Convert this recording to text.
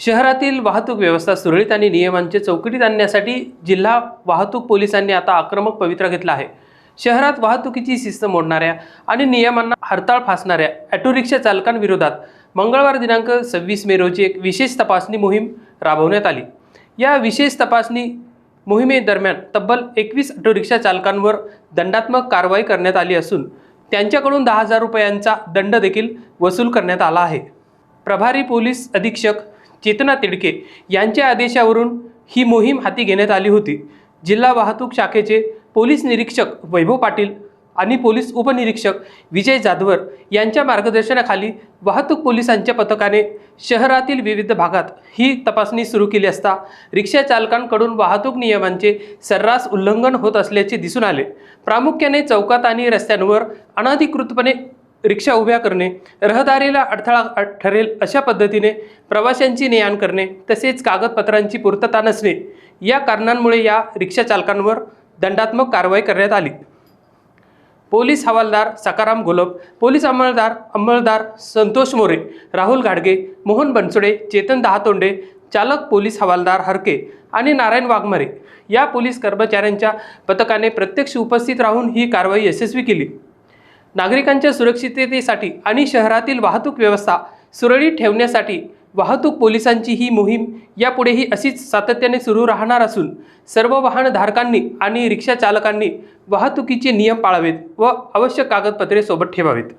शहरातील वाहतूक व्यवस्था सुरळीत आणि नियमांचे चौकटीत आणण्यासाठी जिल्हा वाहतूक पोलिसांनी आता आक्रमक पवित्रा घेतला आहे। शहरात वाहतुकीची शिस्त मोडणाऱ्या आणि नियमांना हरताळ फासणाऱ्या ऑटो रिक्षा चालकांविरोधात मंगळवार दिनांक 26 मे रोजी एक विशेष तपासणी मोहीम राबवण्यात आली। या विशेष तपासणी मोहिमेदरम्यान तब्बल 21 ऑटो रिक्षा चालकांवर दंडात्मक कारवाई करण्यात आली असून त्यांच्याकडून 10,000 रुपयांचा दंड देखील वसूल करण्यात आला आहे। प्रभारी पोलीस अधीक्षक चेतना तिडके यांच्या आदेशावरून ही मोहीम हाती घेण्यात आली होती। जिल्हा वाहतूक शाखेचे पोलीस निरीक्षक वैभव पाटील आणि पोलीस उपनिरीक्षक विजय जाधवर यांच्या मार्गदर्शनाखाली वाहतूक पोलिसांच्या पथकाने शहरातील विविध भागात ही तपासणी सुरू केली असता रिक्षा चालकांकडून वाहतूक नियमांचे सर्रास उल्लंघन होत असल्याचे दिसून आले। प्रामुख्याने चौकात आणि रस्त्यांवर अनधिकृतपणे रिक्षा उभ्या करणे, रहदारीला अडथळा ठरेल अशा पद्धतीने प्रवाशांची ने-आण करणे तसेच कागदपत्रांची पूर्तता नसणे या कारणांमुळे या रिक्षा चालकांवर दंडात्मक कारवाई करण्यात आली। पोलीस हवालदार सकाराम घोलप, पोलीस अंमलदार संतोष मोरे, राहुल गाडगे, मोहन बनसोडे, चेतन दहातोंडे, चालक पोलीस हवालदार हरके आणि नारायण वाघमारे या पोलीस कर्मचाऱ्यांच्या पथकाने प्रत्यक्ष उपस्थित राहून ही कारवाई यशस्वी केली। नागरिकांच्या सुरक्षिततेसाठी आणि शहरातील वाहतूक व्यवस्था सुरळीत ठेवण्यासाठी वाहतूक पोलिसांची ही मोहीम यापुढेही अशीच सातत्याने सुरू राहणार असून सर्व वाहनधारकांनी आणि रिक्षा चालकांनी वाहतुकीचे नियम पाळावेत व आवश्यक कागदपत्रे सोबत ठेवावेत।